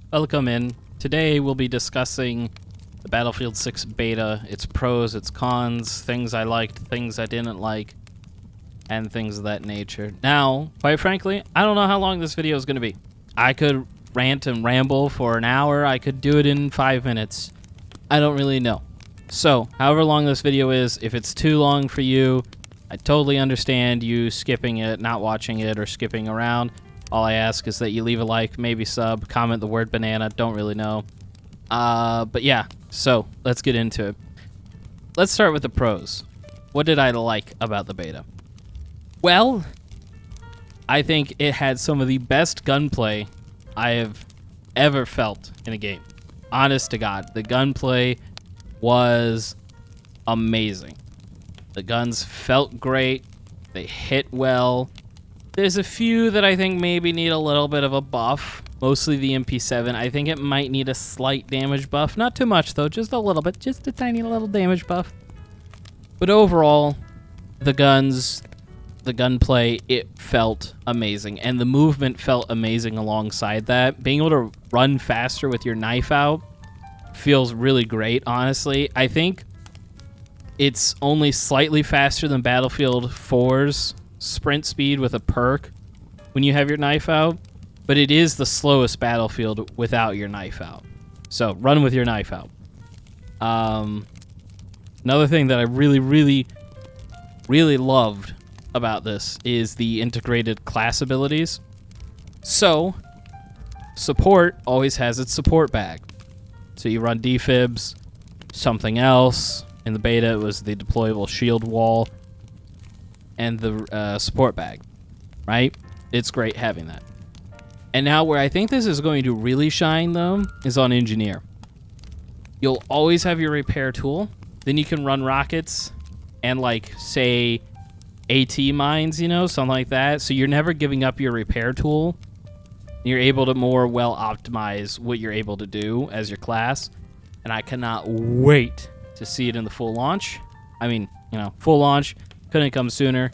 Welcome in. Today we'll be discussing the Battlefield 6 beta, its pros, its cons, things I liked, things I didn't like, and things of that nature. Now, quite frankly, I don't know how long this video is going to be. I could rant and ramble for an hour. I could do it in 5 minutes. I don't really know. So, however long this video is, if it's too long for you, I totally understand you skipping it, not watching it, or skipping around. All I ask is that you leave a like, maybe sub, comment the word banana, don't really know. But yeah, so let's get into it. Let's start with the pros. What did I like about the beta? Well, I think it had some of the best gunplay I have ever felt in a game. Honest to God, the gunplay was amazing. The guns felt great. They hit well. There's a few that I think maybe need a little bit of a buff. Mostly the MP7. I think it might need a slight damage buff. Not too much, though. Just a little bit. Just a tiny little damage buff. But overall, the guns, the gunplay, it felt amazing. And the movement felt amazing alongside that. Being able to run faster with your knife out feels really great, honestly. I think it's only slightly faster than Battlefield 4's sprint speed with a perk when you have your knife out, but it is the slowest Battlefield without your knife out. So run with your knife out. Another thing that I really loved about this is the integrated class abilities. So support always has its support bag. So you run defibs, something else. In the beta, it was the deployable shield wall and the support bag, right? It's great having that. And now where I think this is going to really shine, though, is on engineer. You'll always have your repair tool. Then you can run rockets and, like, say, AT mines, you know, something like that. So you're never giving up your repair tool. You're able to more well optimize what you're able to do as your class. And I cannot wait to see it in the full launch. I mean, you know, full launch. Couldn't come sooner.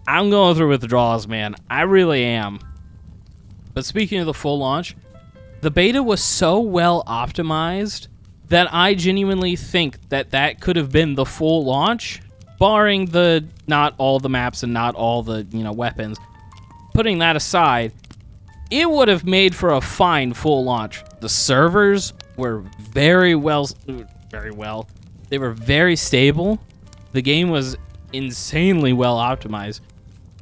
I'm going through withdrawals, man. I really am. But speaking of the full launch, the beta was so well optimized that I genuinely think that that could have been the full launch, barring the not all the maps and not all the, you know, weapons. Putting that aside, it would have made for a fine full launch. The servers were very well. They were very stable. The game was insanely well optimized.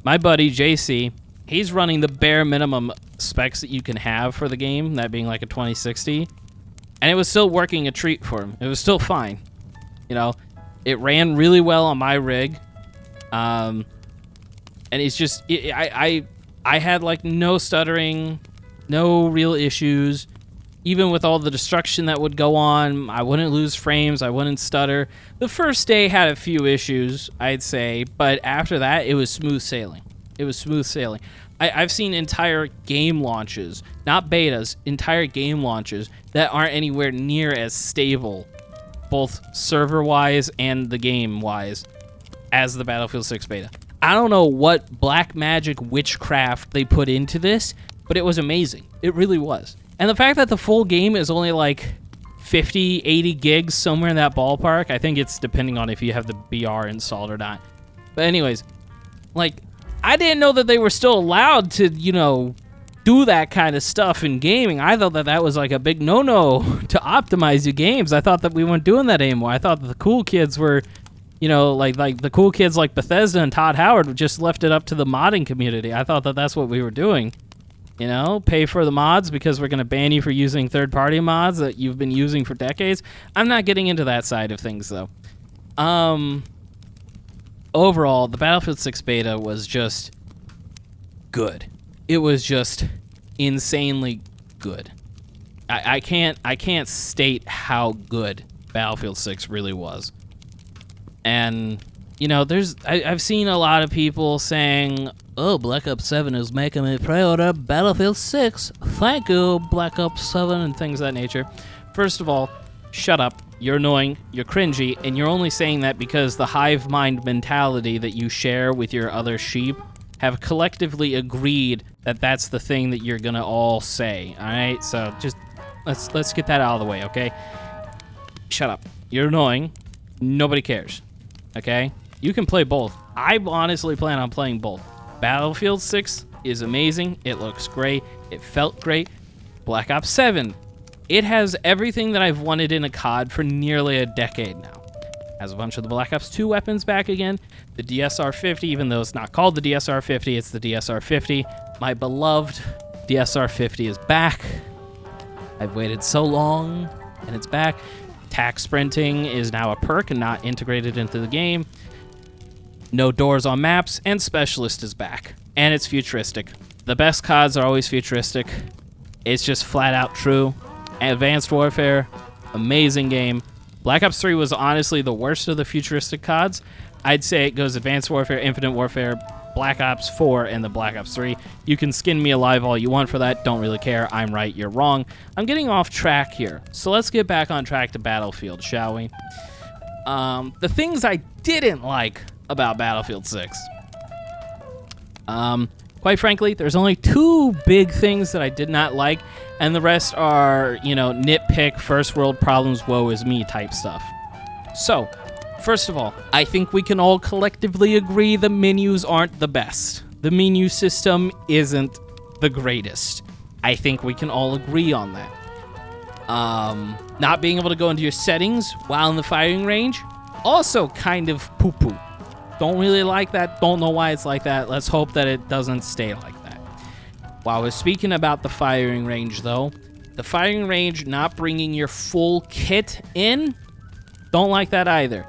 My buddy JC, he's running the bare minimum specs that you can have for the game, that being like a 2060, and it was still working a treat for him. It was still fine. You know, it ran really well on my rig. And it's just I had like no stuttering, no real issues. Even with all the destruction that would go on, I wouldn't lose frames, I wouldn't stutter. The first day had a few issues, I'd say, but after that, it was smooth sailing. It was smooth sailing. I've seen entire game launches, not betas, entire game launches that aren't anywhere near as stable, both server-wise and the game-wise, as the Battlefield 6 beta. I don't know what black magic witchcraft they put into this, but it was amazing. It really was. And the fact that the full game is only like 50, 80 gigs, somewhere in that ballpark. I think it's depending on if you have the BR installed or not. But anyways, like, I didn't know that they were still allowed to, you know, do that kind of stuff in gaming. I thought that that was like a big no-no to optimize your games. I thought that we weren't doing that anymore. I thought that the cool kids were, you know, like the cool kids like Bethesda and Todd Howard just left it up to the modding community. I thought that that's what we were doing. You know, pay for the mods because we're going to ban you for using third-party mods that you've been using for decades. I'm not getting into that side of things, though. Overall, the Battlefield 6 beta was just good. It was just insanely good. I can't state how good Battlefield 6 really was. And, you know, I've seen a lot of people saying, oh, Black Ops 7 is making me pre-order Battlefield 6. Thank you, Black Ops 7, and things of that nature. First of all, shut up. You're annoying, you're cringy, and you're only saying that because the hive mind mentality that you share with your other sheep have collectively agreed that's the thing that you're gonna all say. All right, so just let's get that out of the way, okay? Shut up. You're annoying. Nobody cares. Okay? You can play both. I honestly plan on playing both. Battlefield 6 is amazing. It looks great. It felt great. Black Ops 7. It has everything that I've wanted in a COD for nearly a decade now. Has a bunch of the Black Ops 2 weapons back again. The DSR-50, even though it's not called the DSR-50, it's the DSR-50. My beloved DSR-50 is back. I've waited so long, and it's back. Tac sprinting is now a perk and not integrated into the game. No doors on maps, and Specialist is back. And it's futuristic. The best CODs are always futuristic. It's just flat out true. Advanced Warfare, amazing game. Black Ops 3 was honestly the worst of the futuristic CODs. I'd say it goes Advanced Warfare, Infinite Warfare, Black Ops 4, and the Black Ops 3. You can skin me alive all you want for that. Don't really care. I'm right. You're wrong. I'm getting off track here. So let's get back on track to Battlefield, shall we? The things I didn't like about Battlefield 6. Quite frankly, there's only 2 big things that I did not like, and the rest are, nitpick, first world problems, woe is me type stuff. So, first of all, I think we can all collectively agree the menus aren't the best. The menu system isn't the greatest. I think we can all agree on that. Not being able to go into your settings while in the firing range, also kind of poo-poo. Don't really like that. Don't know why it's like that. Let's hope that it doesn't stay like that. While we're speaking about the firing range, though, the firing range not bringing your full kit in, don't like that either.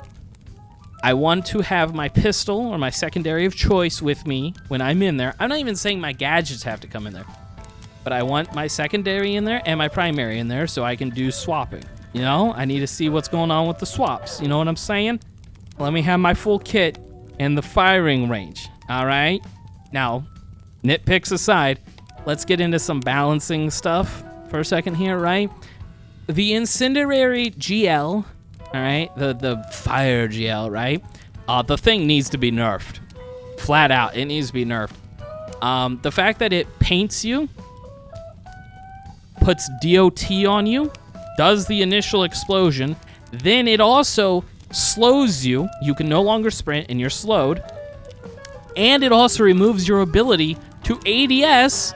I want to have my pistol or my secondary of choice with me when I'm in there. I'm not even saying my gadgets have to come in there, but I want my secondary in there and my primary in there so I can do swapping. I need to see what's going on with the swaps. You know what I'm saying? Let me have my full kit in the firing range. All right? Now, nitpicks aside, let's get into some balancing stuff for a second here, right? The incendiary GL, all right, the fire GL, right? The thing needs to be nerfed. Flat out, it needs to be nerfed. The fact that it paints you, puts DOT on you, does the initial explosion, then it also slows you. You can no longer sprint and you're slowed. And it also removes your ability to ADS.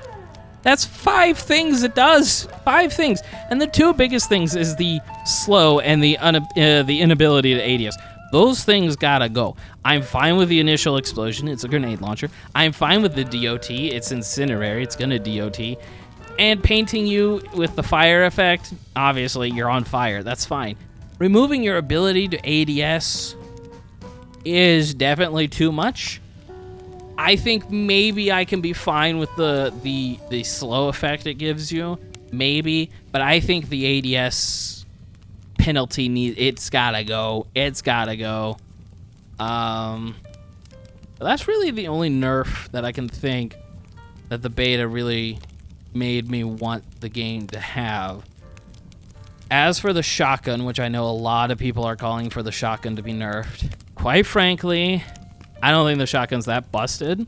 That's 5 things it does. 5 things. And the 2 biggest things is the slow and the inability to ADS. Those things gotta go. I'm fine with the initial explosion. It's a grenade launcher. I'm fine with the DOT. It's incendiary. It's gonna DOT. And painting you with the fire effect, obviously you're on fire. That's fine. Removing your ability to ADS is definitely too much. I think maybe I can be fine with the slow effect it gives you, maybe, but I think the ADS penalty it's gotta go. It's gotta go. That's really the only nerf that I can think that the beta really made me want the game to have. As for the shotgun, which I know a lot of people are calling for the shotgun to be nerfed, quite frankly, I don't think the shotgun's that busted.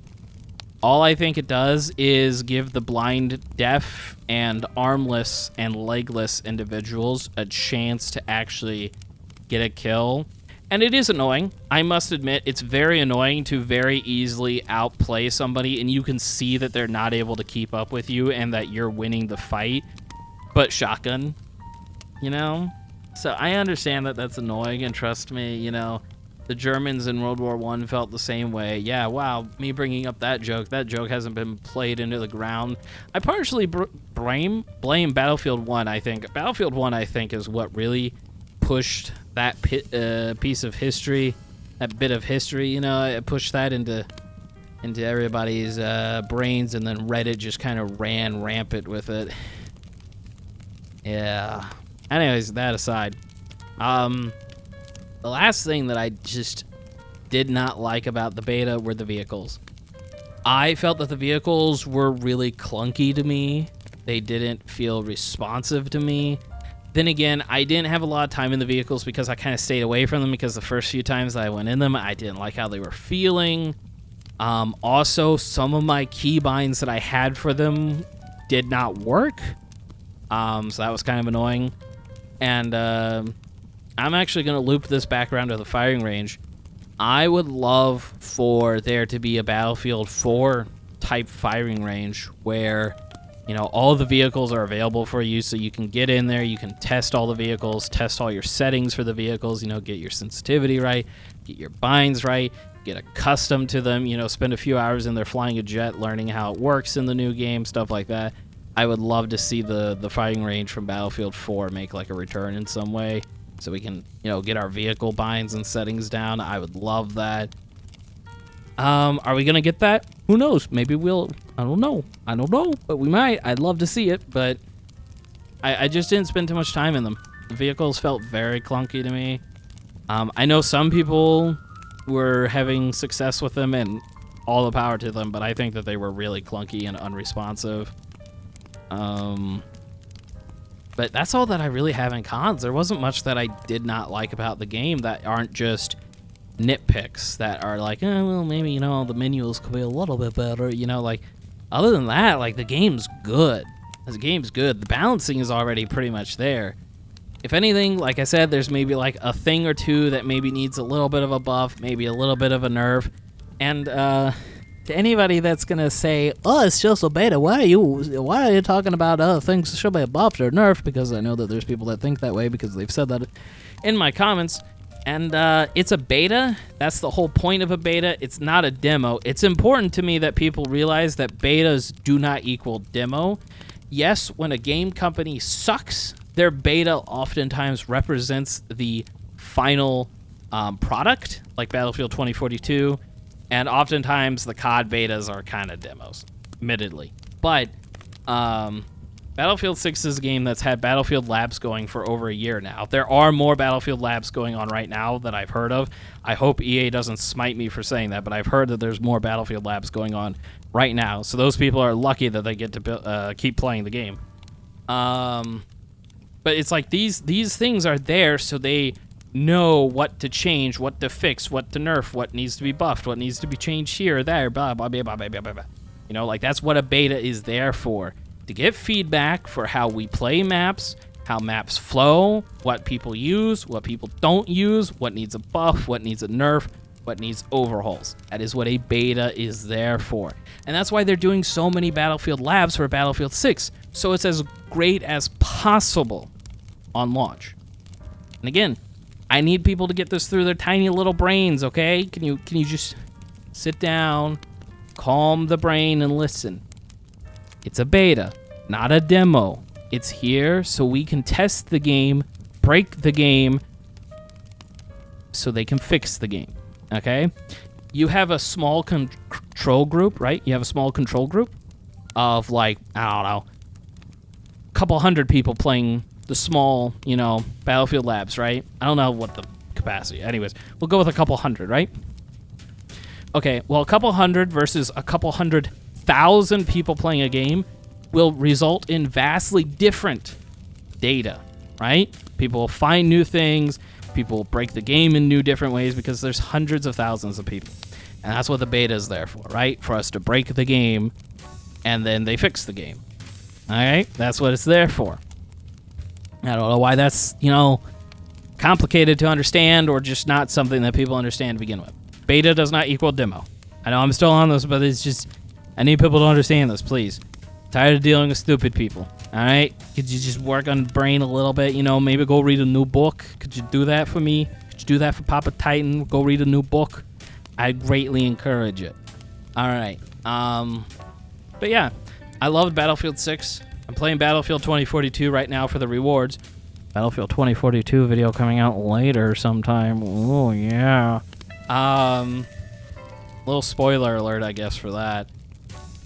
All I think it does is give the blind, deaf, and armless and legless individuals a chance to actually get a kill. And it is annoying. I must admit, it's very annoying to very easily outplay somebody, and you can see that they're not able to keep up with you and that you're winning the fight. But shotgun, So I understand that that's annoying, and trust me, the Germans in World War I felt the same way. Yeah, wow, me bringing up that joke hasn't been played into the ground. I partially blame Battlefield 1, I think. Battlefield 1, I think, is what really pushed that piece of history, that bit of history, it pushed that into everybody's brains, and then Reddit just kind of ran rampant with it. Yeah. Anyways, that aside, the last thing that I just did not like about the beta were the vehicles. I felt that the vehicles were really clunky to me. They didn't feel responsive to me. Then again, I didn't have a lot of time in the vehicles because I kind of stayed away from them because the first few times I went in them, I didn't like how they were feeling. Also, some of my keybinds that I had for them did not work. So that was kind of annoying. And I'm actually going to loop this back around to the firing range. I would love for there to be a Battlefield 4 type firing range where, you know, all the vehicles are available for you, so you can get in there, you can test all the vehicles, test all your settings for the vehicles, you know, get your sensitivity right, get your binds right, get accustomed to them, you know, spend a few hours in there flying a jet, learning how it works in the new game, stuff like that. I would love to see the firing range from Battlefield 4 make like a return in some way, so we can, you know, get our vehicle binds and settings down. I would love that. Are we gonna get that? Who knows? Maybe we'll. I don't know, but we might. I'd love to see it, but I just didn't spend too much time in them. The vehicles felt very clunky to me. I know some people were having success with them, and all the power to them, but I think that they were really clunky and unresponsive. But that's all that I really have in cons. There wasn't much that I did not like about the game that aren't just nitpicks that are like, oh, well, maybe, you know, the menus could be a little bit better, you know, like, other than that, like, the game's good. The game's good. The balancing is already pretty much there. If anything, like I said, there's maybe like a thing or two that maybe needs a little bit of a buff, maybe a little bit of a nerf. And to anybody that's gonna say, "Oh, it's just a beta," why are you talking about other things should be buffed or nerfed? Because I know that there's people that think that way because they've said that in my comments. And it's a beta. That's the whole point of a beta. It's not a demo. It's important to me that people realize that betas do not equal demo. Yes, when a game company sucks, their beta oftentimes represents the final product, like Battlefield 2042, and oftentimes the COD betas are kind of demos, admittedly. But Battlefield 6 is a game that's had Battlefield Labs going for over a year now. There are more Battlefield Labs going on right now that I've heard of. I hope EA doesn't smite me for saying that, but I've heard that there's more Battlefield Labs going on right now. So those people are lucky that they get to keep playing the game. But it's like these things are there so they know what to change, what to fix, what to nerf, what needs to be buffed, what needs to be changed here or there, blah, blah, blah, blah, blah, blah, blah. You know, like that's what a beta is there for. To get feedback for how we play maps, how maps flow, what people use, what people don't use, what needs a buff, what needs a nerf, what needs overhauls. That is what a beta is there for. And that's why they're doing so many Battlefield Labs for Battlefield 6, so it's as great as possible on launch. And again, I need people to get this through their tiny little brains, okay? Can you just sit down, calm the brain, and listen? It's a beta, not a demo. It's here so we can test the game, break the game, so they can fix the game, okay? You have a small control group, right? You have a small control group of, like, I don't know, a couple hundred people playing the small, you know, Battlefield Labs, right? I don't know what the capacity. Anyways, we'll go with a couple hundred, right? Okay, well, a couple hundred versus a couple 100,000 people playing a game will result in vastly different data, right? People will find new things, people will break the game in new different ways because there's hundreds of thousands of people. And that's what the beta is there for, right? For us to break the game and then they fix the game. All right? That's what it's there for. I don't know why that's, you know, complicated to understand or just not something that people understand to begin with. Beta does not equal demo. I know I'm still on this, but it's just, I need people to understand this, please. Tired of dealing with stupid people. All right? Could you just work on the brain a little bit? You know, maybe go read a new book. Could you do that for me? Could you do that for Papa Titan? Go read a new book. I greatly encourage it. All right. But yeah, I loved Battlefield 6. I'm playing Battlefield 2042 right now for the rewards. Battlefield 2042 video coming out later sometime. Oh, yeah. Little spoiler alert, I guess, for that.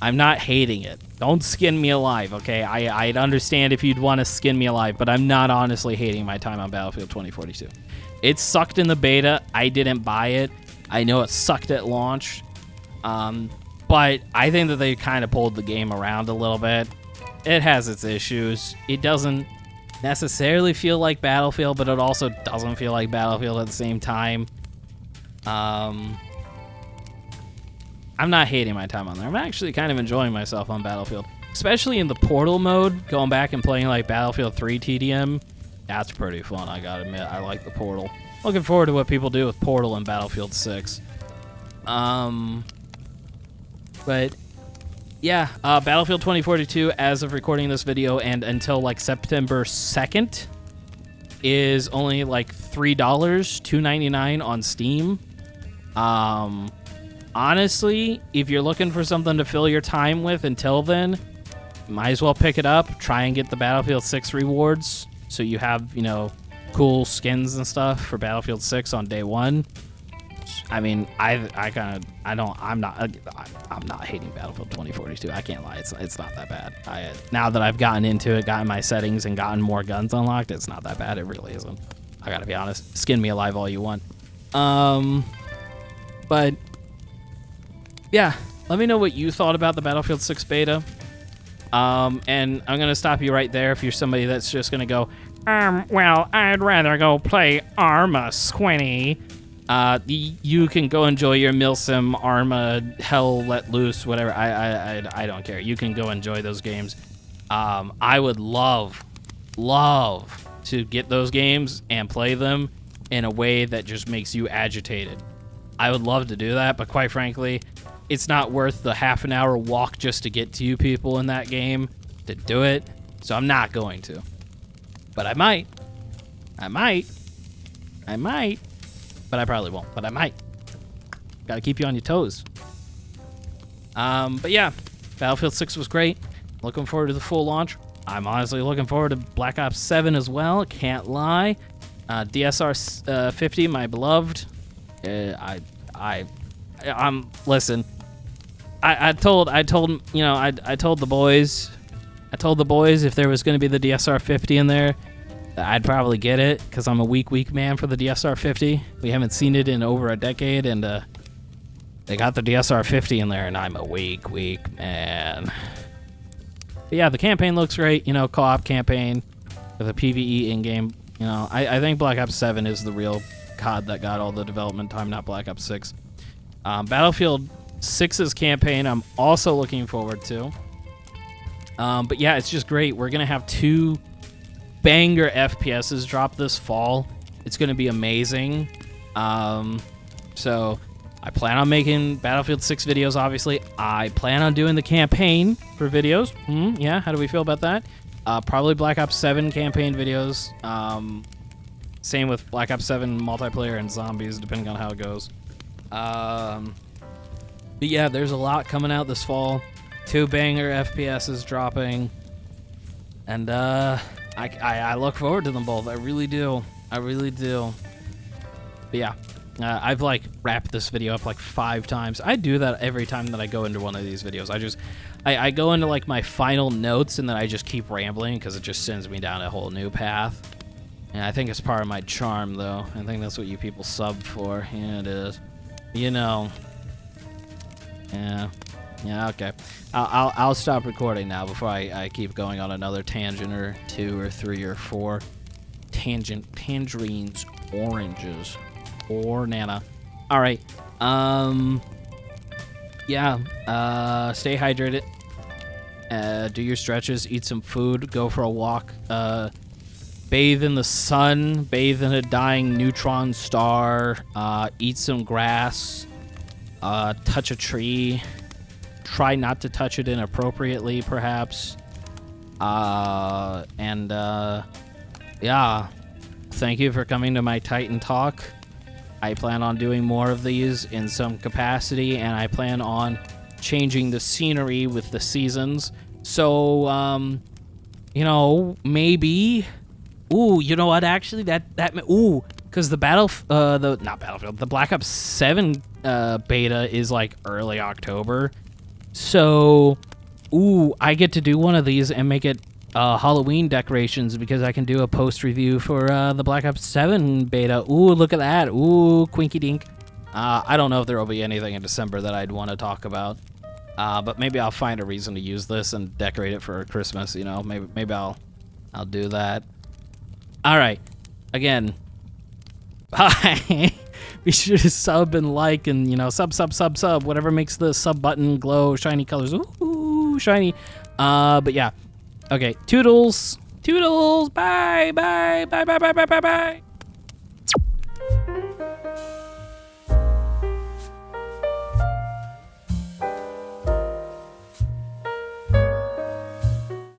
I'm not hating it. Don't skin me alive, okay? I'd understand if you'd want to skin me alive, but I'm not honestly hating my time on Battlefield 2042. It sucked in the beta. I didn't buy it. I know it sucked at launch. But I think that they kind of pulled the game around a little bit. It has its issues. It doesn't necessarily feel like Battlefield, but it also doesn't feel like Battlefield at the same time. I'm not hating my time on there. I'm actually kind of enjoying myself on Battlefield, especially in the Portal mode. Going back and playing like Battlefield 3 TDM, that's pretty fun. I gotta admit, I like the Portal. Looking forward to what people do with Portal and Battlefield 6. But yeah, Battlefield 2042, as of recording this video and until like September 2nd, is only like $3, $2.99 on Steam. Honestly, if you're looking for something to fill your time with until then, might as well pick it up. Try and get the Battlefield 6 rewards, so you have, you know, cool skins and stuff for Battlefield 6 on day one. I mean, I'm not hating Battlefield 2042. I can't lie, it's not that bad. Now that I've gotten into it, gotten my settings, and gotten more guns unlocked, it's not that bad. It really isn't. I gotta be honest. Skin me alive all you want. But yeah, let me know what you thought about the Battlefield 6 beta. And I'm gonna stop you right there if you're somebody that's just gonna go, well, I'd rather go play Arma Squinty. You can go enjoy your Milsim, Arma, Hell Let Loose, whatever. I don't care. You can go enjoy those games. I would love to get those games and play them in a way that just makes you agitated. I would love to do that, but quite frankly, it's not worth the half an hour walk just to get to you people in that game to do it. So I'm not going to. But I might. But I probably won't. But I might. Gotta keep you on your toes. But yeah, Battlefield 6 was great. Looking forward to the full launch. I'm honestly looking forward to Black Ops 7 as well. Can't lie. DSR 50, my beloved. Listen. I told the boys if there was going to be the DSR 50 in there, I'd probably get it, because I'm a weak man for the DSR 50. We haven't seen it in over a decade, and they got the DSR 50 in there, and I'm a weak man. But yeah, the campaign looks great, co-op campaign with a PvE in-game. I think Black Ops 7 is the real COD that got all the development time, not Black Ops 6. Battlefield 6's campaign I'm also looking forward to. But yeah, it's just great. We're going to have 2 banger FPSs drop this fall. It's going to be amazing. So I plan on making Battlefield 6 videos, obviously. I plan on doing the campaign for videos. Yeah, how do we feel about that? Probably Black Ops 7 campaign videos. Same with Black Ops 7 multiplayer and zombies, depending on how it goes. But yeah, there's a lot coming out this fall. 2 banger FPSs dropping. And I look forward to them both. I really do. But yeah, I've wrapped this video up 5 times. I do that every time that I go into one of these videos. I go into my final notes, and then I just keep rambling because it just sends me down a whole new path. And I think it's part of my charm, though. I think that's what you people sub for. Yeah, it is. Yeah, okay. I'll stop recording now before I keep going on another tangent or 2 or 3 or 4. Tangerines, oranges, or Nana. All right. Yeah. Stay hydrated. Do your stretches. Eat some food. Go for a walk. Bathe in the sun. Bathe in a dying neutron star. Eat some grass. Touch a tree. Try not to touch it inappropriately, perhaps. Yeah. Thank you for coming to my Titan Talk. I plan on doing more of these in some capacity, and I plan on changing the scenery with the seasons. So, maybe. Ooh, you know what? Actually, because the Black Ops 7 beta is early October. So, I get to do one of these and make it Halloween decorations, because I can do a post review for the Black Ops 7 beta. Ooh, look at that. Ooh, quinky dink. I don't know if there will be anything in December that I'd want to talk about. But maybe I'll find a reason to use this and decorate it for Christmas, Maybe I'll do that. All right. Again, bye. Be sure to sub and like and, sub, whatever makes the sub button glow, shiny colors. Ooh, shiny. But yeah. Okay, toodles. Toodles. Bye.